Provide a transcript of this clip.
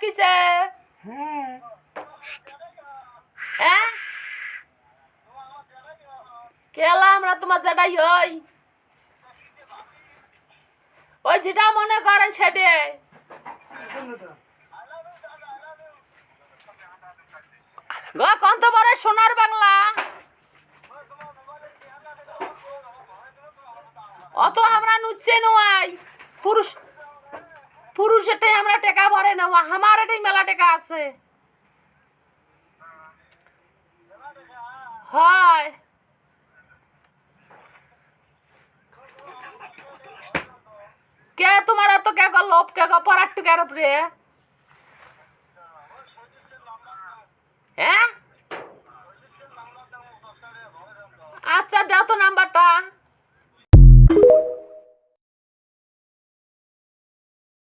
কিছে হ্যাঁ হ্যাঁ কেলা আমরা তোমার যেটাই ওই যেটা মনে করেন সেটাই গো কত বড় সোনার বাংলা অত আমরা নুচ্ছে নয় পুরুষ পুরুষেরটাই আমরা টেকা ভরে নেব আমার এটাই মেলা টেকা আছে হয় কে তোমার এত কে গো লোভ কে গো পরার টুকার উপরে হ্যাঁ আচ্ছা দাও তো নাম্বারটা